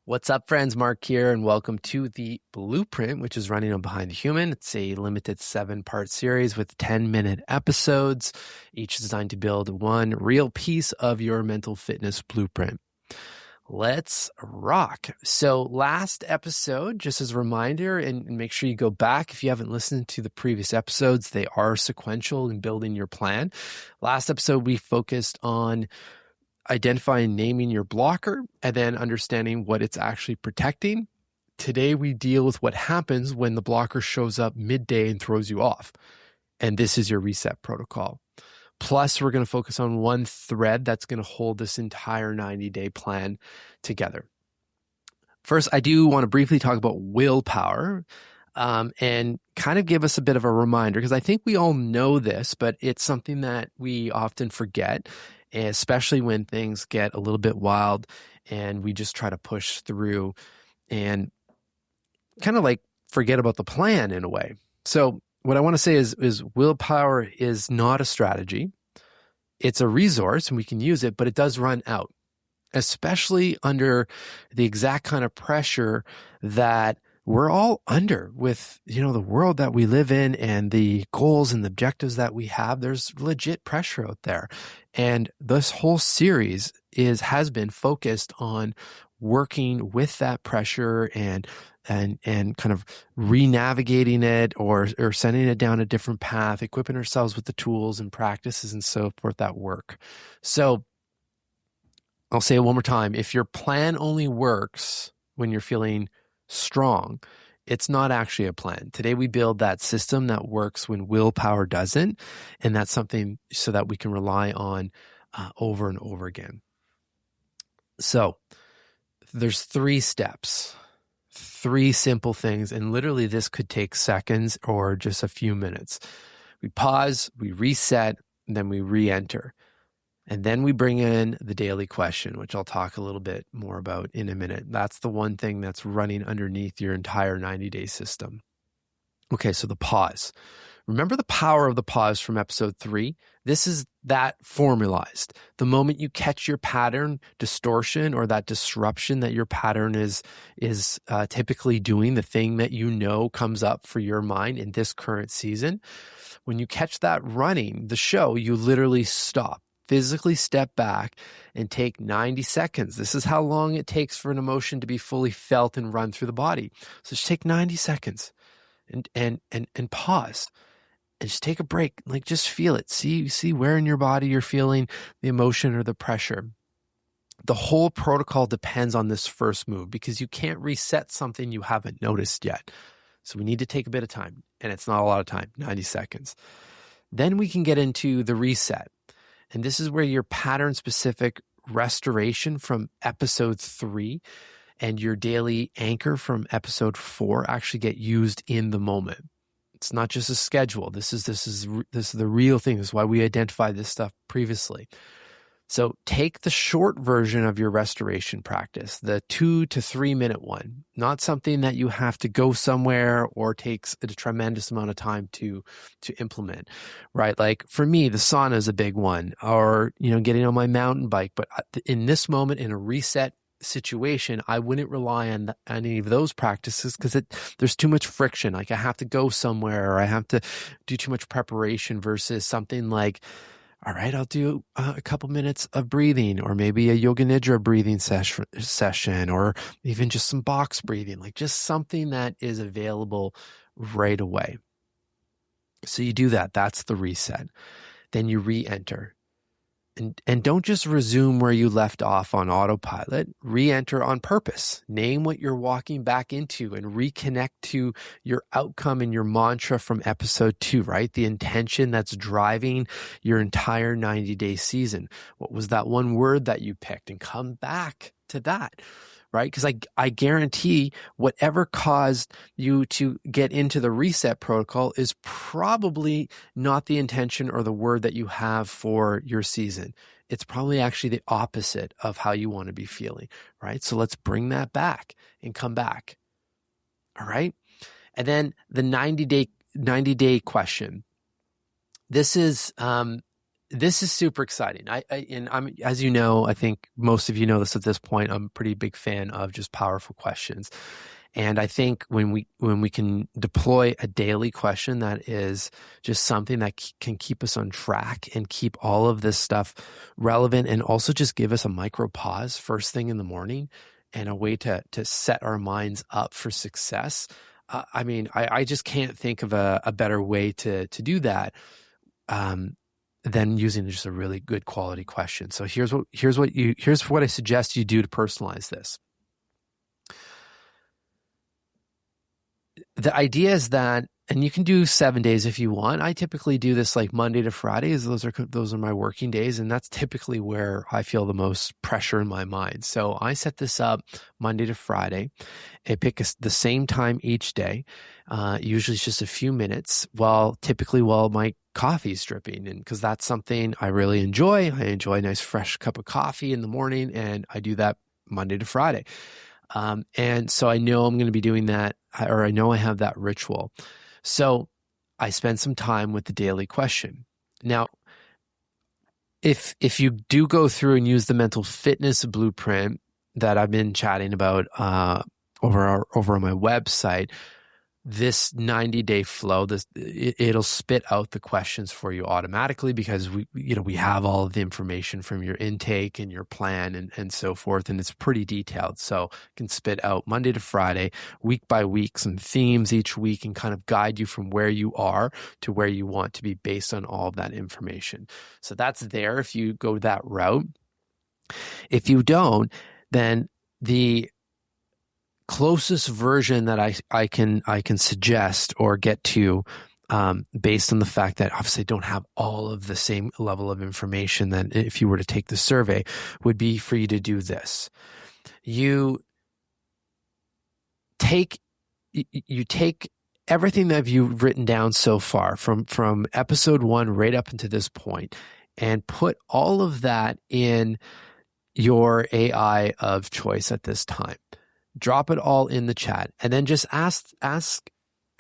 What's up, friends? Marc here, and welcome to the Blueprint, which is running on Behind the Human. It's a limited 7-part series with 10-minute episodes, each designed to build one real piece of your mental fitness blueprint. Let's rock. So last episode, just as a reminder, and make sure you go back if you haven't listened to the previous episodes, they are sequential in building your plan. Last episode, we focused on identifying, naming your blocker, and then understanding what it's actually protecting. Today, we deal with what happens when the blocker shows up midday and throws you off. And this is your reset protocol. Plus, we're going to focus on one thread that's going to hold this entire 90-day plan together. First, I do want to briefly talk about willpower and kind of give us a bit of a reminder, because I think we all know this, but it's something that we often forget, especially when things get a little bit wild and we just try to push through and kind of like forget about the plan in a way. So what I want to say is willpower is not a strategy. It's a resource and we can use it, but it does run out, especially under the exact kind of pressure that we're all under with, the world that we live in and the goals and the objectives that we have. There's legit pressure out there. And this whole series has been focused on working with that pressure and kind of re-navigating it or sending it down a different path, equipping ourselves with the tools and practices and so forth that work. So I'll say it one more time. If your plan only works when you're feeling strong, it's not actually a plan. Today we build that system that works when willpower doesn't, and that's something so that we can rely on over and over again. So there's 3 steps, 3 simple things, and literally this could take seconds or just a few minutes. We pause, we reset, and then we re-enter. And then we bring in the daily question, which I'll talk a little bit more about in a minute. That's the one thing that's running underneath your entire 90-day system. Okay, so the pause. Remember the power of the pause from episode 3? This is that formalized. The moment you catch your pattern distortion or that disruption that your pattern is typically doing, the thing that comes up for your mind in this current season, when you catch that running the show, you literally stop. Physically step back and take 90 seconds. This is how long it takes for an emotion to be fully felt and run through the body. So just take 90 seconds and pause and just take a break. Like just feel it. See where in your body you're feeling the emotion or the pressure. The whole protocol depends on this first move because you can't reset something you haven't noticed yet. So we need to take a bit of time, and it's not a lot of time, 90 seconds. Then we can get into the reset. And this is where your pattern-specific restoration from episode 3 and your daily anchor from episode 4 actually get used in the moment. It's not just a schedule. This is the real thing. This is why we identified this stuff previously. So take the short version of your restoration practice, the 2 to 3 minute one, not something that you have to go somewhere or takes a tremendous amount of time to implement, right? Like for me, the sauna is a big one, or, getting on my mountain bike. But in this moment, in a reset situation, I wouldn't rely on any of those practices because there's too much friction. Like I have to go somewhere or I have to do too much preparation versus something like, all right, I'll do a couple minutes of breathing, or maybe a yoga nidra breathing session, or even just some box breathing, like just something that is available right away. So you do that. That's the reset. Then you re-enter. And don't just resume where you left off on autopilot. Re-enter on purpose. Name what you're walking back into and reconnect to your outcome and your mantra from episode 2, right? The intention that's driving your entire 90-day season. What was that one word that you picked? And come back to that, right? Because I guarantee whatever caused you to get into the reset protocol is probably not the intention or the word that you have for your season. It's probably actually the opposite of how you want to be feeling, right? So let's bring that back and come back. All right. And then the 90-day question. This is this is super exciting. And I'm, as you know, I think most of you know this at this point, I'm a pretty big fan of just powerful questions. And I think when we can deploy a daily question that is just something that can keep us on track and keep all of this stuff relevant, and also just give us a micro pause first thing in the morning and a way to set our minds up for success. I mean, I just can't think of a better way to do that than using just a really good quality question. So here's what I suggest you do to personalize this. The idea is that, and you can do 7 days if you want. I typically do this like Monday to Fridays. Those are my working days, and that's typically where I feel the most pressure in my mind. So I set this up Monday to Friday. I pick the same time each day. Usually it's just a few minutes while my coffee's dripping, and because that's something I really enjoy. I enjoy a nice fresh cup of coffee in the morning, and I do that Monday to Friday. And so I know I'm going to be doing that, or I know I have that ritual. So I spend some time with the daily question. Now, if you do go through and use the mental fitness blueprint that I've been chatting about over on my website, this 90-day flow, it'll spit out the questions for you automatically, because we have all of the information from your intake and your plan and so forth, and it's pretty detailed. So it can spit out Monday to Friday, week by week, some themes each week, and kind of guide you from where you are to where you want to be based on all of that information. So that's there if you go that route. If you don't, then the closest version that I can suggest or get to, based on the fact that obviously I don't have all of the same level of information that if you were to take the survey, would be for you to do this. You take everything that you've written down so far from episode 1 right up into this point, and put all of that in your AI of choice at this time. Drop it all in the chat, and then just ask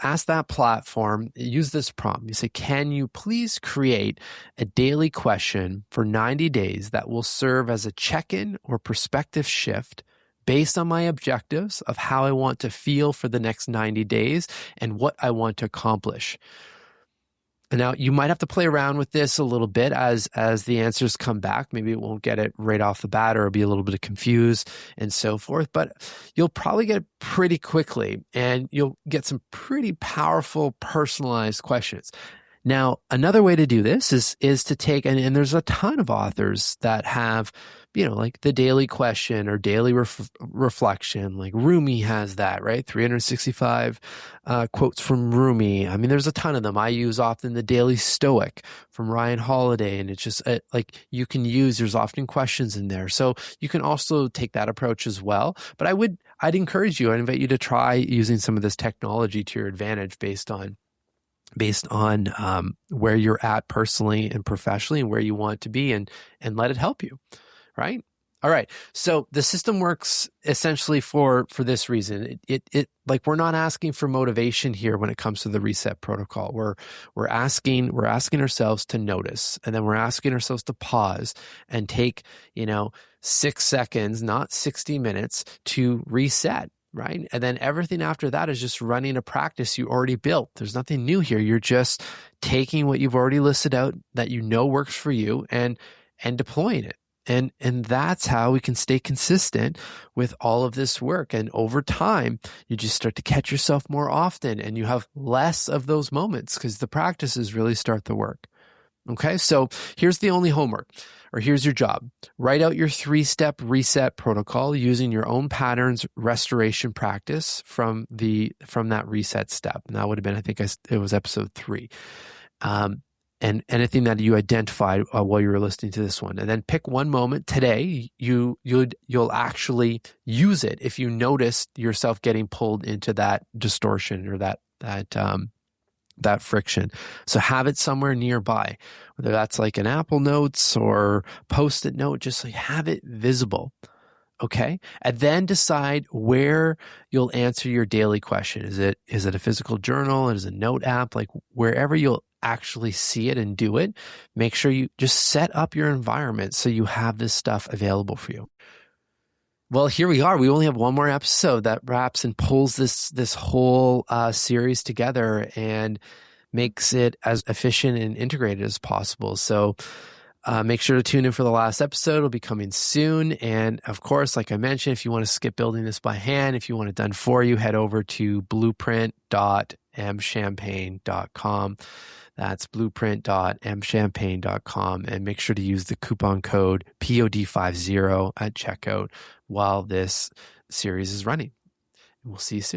that platform, use this prompt. You say, can you please create a daily question for 90 days that will serve as a check-in or perspective shift based on my objectives of how I want to feel for the next 90 days and what I want to accomplish. And now you might have to play around with this a little bit as the answers come back. Maybe it won't get it right off the bat, or it'll be a little bit confused and so forth, but you'll probably get it pretty quickly, and you'll get some pretty powerful personalized questions. Now, another way to do this is to take, and there's a ton of authors that have, like the daily question or daily reflection, like Rumi has that, right? 365 quotes from Rumi. I mean, there's a ton of them. I use often the Daily Stoic from Ryan Holiday, and it's just like you can use, there's often questions in there. So you can also take that approach as well. But I'd encourage you, I'd invite you to try using some of this technology to your advantage based on where you're at personally and professionally and where you want to be, and let it help you. Right? All right. So the system works essentially for this reason. It like, we're not asking for motivation here when it comes to the reset protocol. We're asking ourselves to notice, and then we're asking ourselves to pause and take, 6 seconds, not 60 minutes, to reset. Right? And then everything after that is just running a practice you already built. There's nothing new here. You're just taking what you've already listed out that works for you and deploying it. And that's how we can stay consistent with all of this work. And over time, you just start to catch yourself more often, and you have less of those moments because the practices really start the work. Okay, so here's the only homework, or here's your job. Write out your 3-step reset protocol using your own patterns restoration practice from that reset step. And that would have been, I think it was episode 3. And anything that you identified while you were listening to this one. And then pick one moment today you'll actually use it if you notice yourself getting pulled into that distortion or that friction. So have it somewhere nearby, whether that's like an Apple Notes or Post-it note, just like have it visible. Okay. And then decide where you'll answer your daily question. Is it a physical journal? Is it a note app? Like wherever you'll actually see it and do it, make sure you just set up your environment so you have this stuff available for you. Well, here we are. We only have one more episode that wraps and pulls this whole series together and makes it as efficient and integrated as possible. So make sure to tune in for the last episode. It'll be coming soon. And of course, like I mentioned, if you want to skip building this by hand, if you want it done for you, head over to blueprint.mchampagne.com. That's blueprint.mchampagne.com, and make sure to use the coupon code POD50 at checkout while this series is running. We'll see you soon.